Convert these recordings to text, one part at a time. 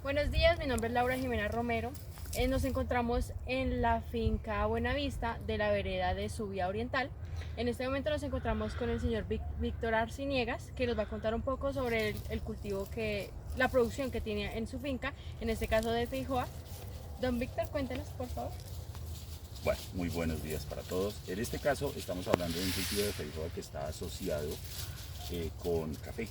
Buenos días, mi nombre es Laura Jimena Romero. Nos encontramos en la finca Buenavista de la vereda de Subía Oriental. En este momento nos encontramos con el señor Víctor Arciniegas, que nos va a contar un poco sobre el cultivo la producción que tiene en su finca, en este caso de feijoa. Don Víctor, cuéntenos, por favor. Bueno, muy buenos días para todos. En este caso estamos hablando de un cultivo de feijoa que está asociado con café.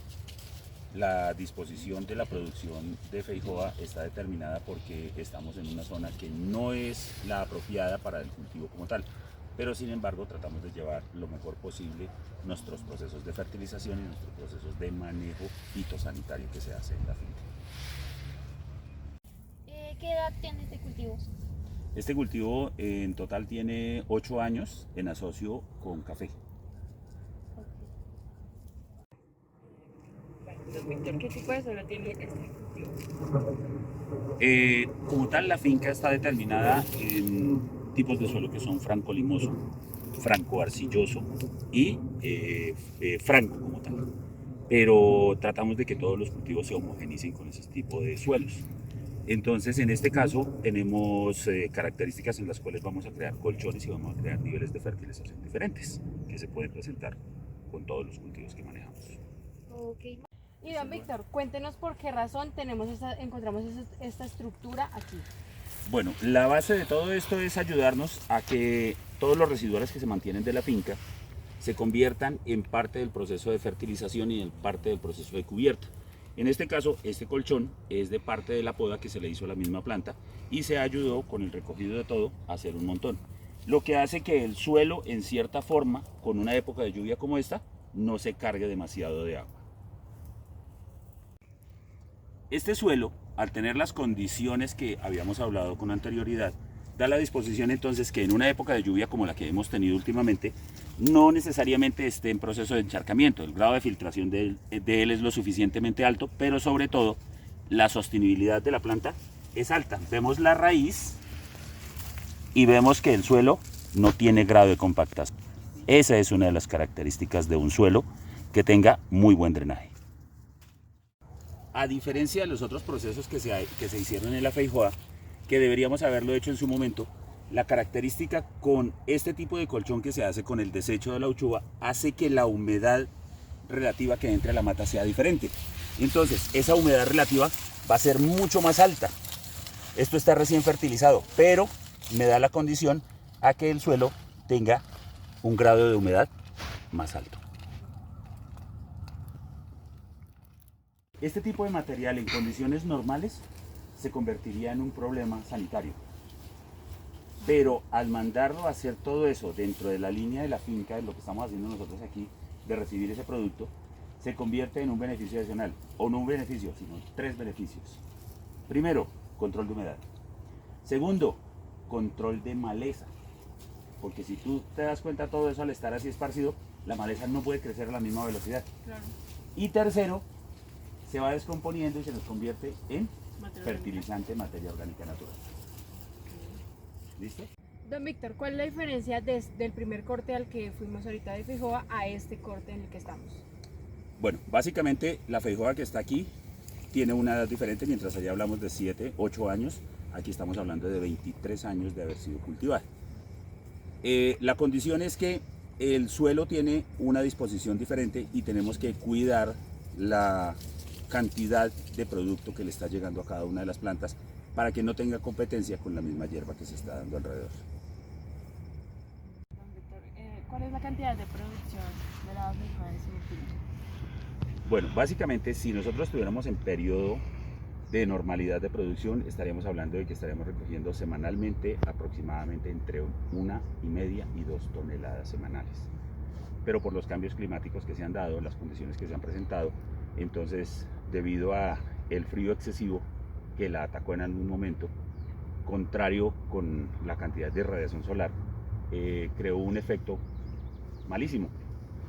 La disposición de la producción de feijoa está determinada porque estamos en una zona que no es la apropiada para el cultivo como tal, pero sin embargo tratamos de llevar lo mejor posible nuestros procesos de fertilización y nuestros procesos de manejo fitosanitario que se hace en la finca. ¿Qué edad tiene este cultivo? Este cultivo en total tiene 8 años en asocio con café. Don Víctor, ¿qué tipo de suelo tiene este cultivo? Como tal, la finca está determinada en tipos de suelo que son franco limoso, franco arcilloso y franco como tal. Pero tratamos de que todos los cultivos se homogenicen con ese tipo de suelos. Entonces, en este caso, tenemos características en las cuales vamos a crear colchones y vamos a crear niveles de fertilización diferentes que se pueden presentar con todos los cultivos que manejamos. Okay. Y don Víctor, cuéntenos por qué razón encontramos esta estructura aquí. Bueno, la base de todo esto es ayudarnos a que todos los residuales que se mantienen de la finca se conviertan en parte del proceso de fertilización y en parte del proceso de cubierta. En este caso, este colchón es de parte de la poda que se le hizo a la misma planta y se ayudó con el recogido de todo a hacer un montón. Lo que hace que el suelo, en cierta forma, con una época de lluvia como esta, no se cargue demasiado de agua. Este suelo, al tener las condiciones que habíamos hablado con anterioridad, da la disposición entonces que en una época de lluvia como la que hemos tenido últimamente, no necesariamente esté en proceso de encharcamiento. El grado de filtración de él es lo suficientemente alto, pero sobre todo la sostenibilidad de la planta es alta. Vemos la raíz y vemos que el suelo no tiene grado de compactación. Esa es una de las características de un suelo que tenga muy buen drenaje. A diferencia de los otros procesos que se hicieron en la feijoa, que deberíamos haberlo hecho en su momento, la característica con este tipo de colchón que se hace con el desecho de la uchuva hace que la humedad relativa que entre a la mata sea diferente. Entonces, esa humedad relativa va a ser mucho más alta. Esto está recién fertilizado, pero me da la condición a que el suelo tenga un grado de humedad más alto. Este tipo de material en condiciones normales se convertiría en un problema sanitario. Pero al mandarlo a hacer todo eso dentro de la línea de la finca, de lo que estamos haciendo nosotros aquí, de recibir ese producto, se convierte en un beneficio adicional. O no un beneficio, sino 3 beneficios. Primero, control de humedad. Segundo, control de maleza. Porque si tú te das cuenta, todo eso al estar así esparcido, la maleza no puede crecer a la misma velocidad. Claro. Y tercero, se va descomponiendo y se nos convierte en Materia fertilizante, materia orgánica natural. ¿Listo? Don Víctor, ¿cuál es la diferencia del primer corte al que fuimos ahorita de feijoa a este corte en el que estamos? Bueno, básicamente la feijoa que está aquí tiene una edad diferente, mientras allá hablamos de 7, 8 años, aquí estamos hablando de 23 años de haber sido cultivada. La condición es que el suelo tiene una disposición diferente y tenemos que cuidar la cantidad de producto que le está llegando a cada una de las plantas para que no tenga competencia con la misma hierba que se está dando alrededor. Don Víctor, ¿cuál es la cantidad de producción de la feijoa en su finca? Bueno, básicamente si nosotros estuviéramos en periodo de normalidad de producción, estaríamos hablando de que estaríamos recogiendo semanalmente aproximadamente entre 1,5 y 2 toneladas semanales. Pero por los cambios climáticos que se han dado, las condiciones que se han presentado, entonces debido a el frío excesivo que la atacó en algún momento, contrario con la cantidad de radiación solar, creó un efecto malísimo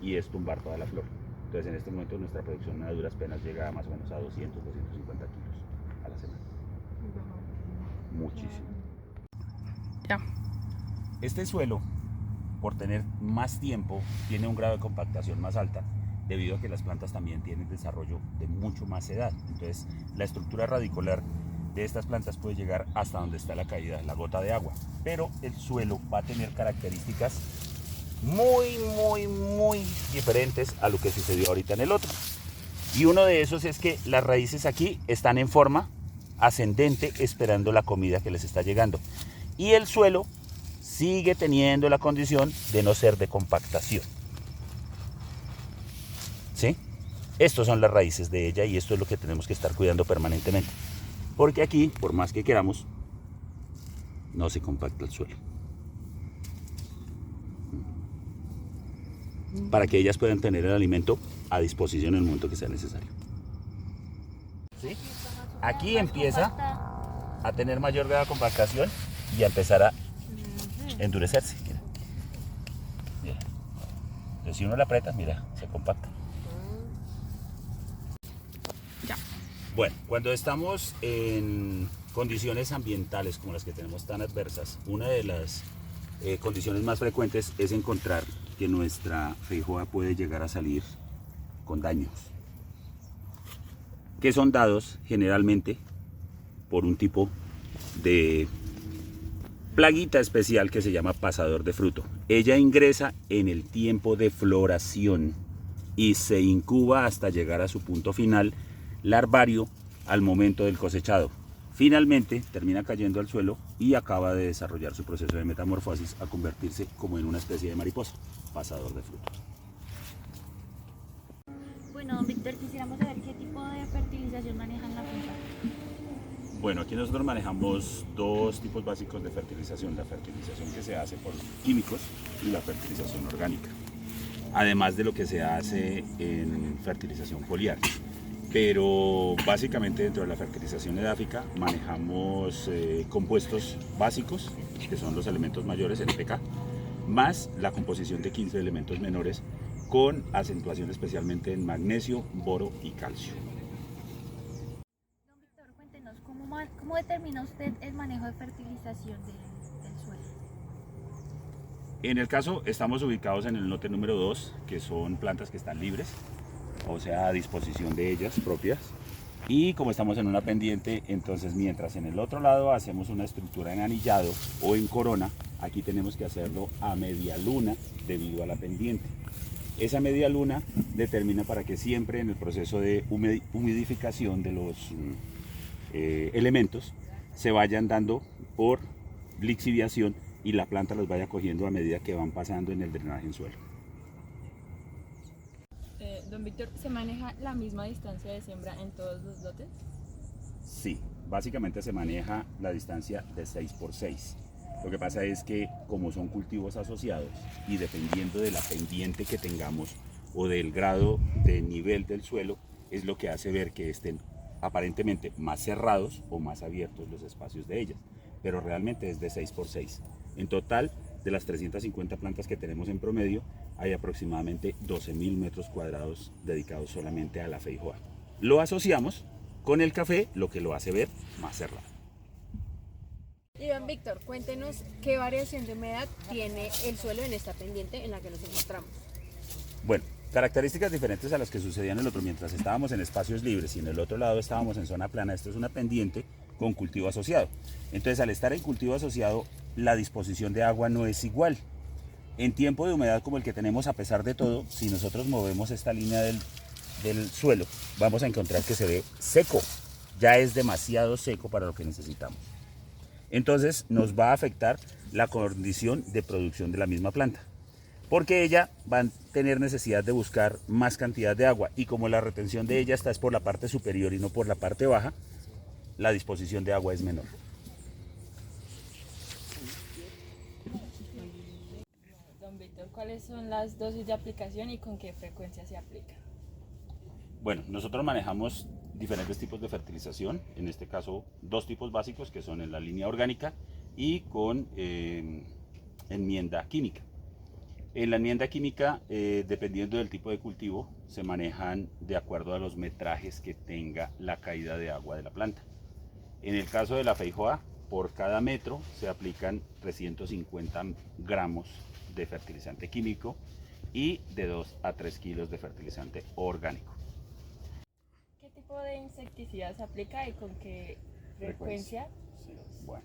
y es tumbar toda la flor. Entonces en este momento nuestra producción a duras penas llega a más o menos a 200, 250 kilos a la semana. Muchísimo. Ya. Este suelo, por tener más tiempo, tiene un grado de compactación más alta, debido a que las plantas también tienen desarrollo de mucho más edad. Entonces la estructura radicular de estas plantas puede llegar hasta donde está la caída, la gota de agua, pero el suelo va a tener características muy diferentes a lo que sucedió ahorita en el otro. Y uno de esos es que las raíces aquí están en forma ascendente esperando la comida que les está llegando. Y el suelo sigue teniendo la condición de no ser de compactación. ¿Sí? Estos son las raíces de ella y esto es lo que tenemos que estar cuidando permanentemente. Porque aquí, por más que queramos, no se compacta el suelo. Para que ellas puedan tener el alimento a disposición en el momento que sea necesario. ¿Sí? Aquí empieza a tener mayor grado de compactación y a empezar a endurecerse. Mira. Mira. Entonces, si uno la aprieta, mira, se compacta. Ya. Bueno, cuando estamos en condiciones ambientales como las que tenemos tan adversas, una de las condiciones más frecuentes es encontrar que nuestra feijoa puede llegar a salir con daños, que son dados generalmente por un tipo de plaguita especial que se llama pasador de fruto. Ella ingresa en el tiempo de floración y se incuba hasta llegar a su punto final larvario al momento del cosechado. Finalmente termina cayendo al suelo y acaba de desarrollar su proceso de metamorfosis a convertirse como en una especie de mariposa, pasador de frutos. Bueno, don Víctor, quisiéramos saber qué tipo de fertilización manejan la finca. Bueno, aquí nosotros manejamos dos tipos básicos de fertilización, la fertilización que se hace por químicos y la fertilización orgánica, además de lo que se hace en fertilización foliar. Pero básicamente dentro de la fertilización edáfica manejamos compuestos básicos, que son los elementos mayores, NPK, más la composición de 15 elementos menores con acentuación especialmente en magnesio, boro y calcio. Don Víctor, cuéntenos, ¿cómo determina usted el manejo de fertilización del suelo? En el caso, estamos ubicados en el lote número 2, que son plantas que están libres, o sea, a disposición de ellas propias. Y como estamos en una pendiente, entonces mientras en el otro lado hacemos una estructura en anillado o en corona, aquí tenemos que hacerlo a media luna debido a la pendiente. Esa media luna determina para que siempre en el proceso de humidificación de los elementos se vayan dando por lixiviación y la planta los vaya cogiendo a medida que van pasando en el drenaje en suelo. Don Víctor, ¿se maneja la misma distancia de siembra en todos los lotes? Sí, básicamente se maneja la distancia de 6 por 6. Lo que pasa es que como son cultivos asociados y dependiendo de la pendiente que tengamos o del grado de nivel del suelo, es lo que hace ver que estén aparentemente más cerrados o más abiertos los espacios de ellas. Pero realmente es de 6 por 6. En total, de las 350 plantas que tenemos en promedio, hay aproximadamente 12.000 metros cuadrados dedicados solamente a la feijoa. Lo asociamos con el café, lo que lo hace ver más cerrado. Y don Víctor, cuéntenos qué variación de humedad tiene el suelo en esta pendiente en la que nos encontramos. Bueno, características diferentes a las que sucedían en el otro. Mientras estábamos en espacios libres y en el otro lado estábamos en zona plana, esto es una pendiente con cultivo asociado. Entonces, al estar en cultivo asociado, la disposición de agua no es igual. En tiempo de humedad como el que tenemos, a pesar de todo, si nosotros movemos esta línea del suelo, vamos a encontrar que se ve seco. Ya es demasiado seco para lo que necesitamos. Entonces nos va a afectar la condición de producción de la misma planta, porque ella va a tener necesidad de buscar más cantidad de agua y como la retención de ella está es por la parte superior y no por la parte baja, la disposición de agua es menor. Don Víctor, ¿cuáles son las dosis de aplicación y con qué frecuencia se aplica? Bueno, nosotros manejamos diferentes tipos de fertilización, en este caso dos tipos básicos que son en la línea orgánica y con enmienda química. En la enmienda química, dependiendo del tipo de cultivo, se manejan de acuerdo a los metrajes que tenga la caída de agua de la planta. En el caso de la feijoa, por cada metro se aplican 350 gramos de fertilizante químico y de 2 a 3 kilos de fertilizante orgánico. ¿Qué tipo de insecticida se aplica y con qué frecuencia. Sí, bueno.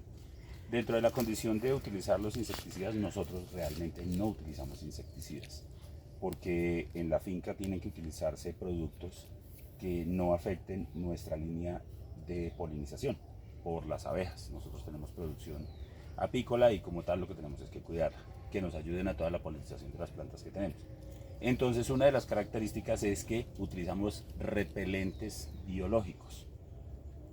Dentro de la condición de utilizar los insecticidas, nosotros realmente no utilizamos insecticidas, porque en la finca tienen que utilizarse productos que no afecten nuestra línea de polinización por las abejas. Nosotros tenemos producción apícola y como tal lo que tenemos es que cuidarla, que nos ayuden a toda la polinización de las plantas que tenemos. Entonces una de las características es que utilizamos repelentes biológicos,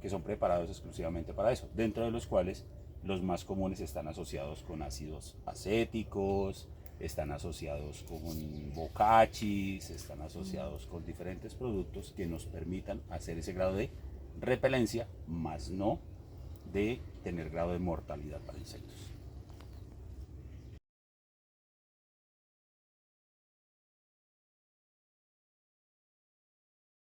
que son preparados exclusivamente para eso, dentro de los cuales los más comunes están asociados con ácidos acéticos, están asociados con bocachis, están asociados con diferentes productos que nos permitan hacer ese grado de repelencia, más no de tener grado de mortalidad para insectos.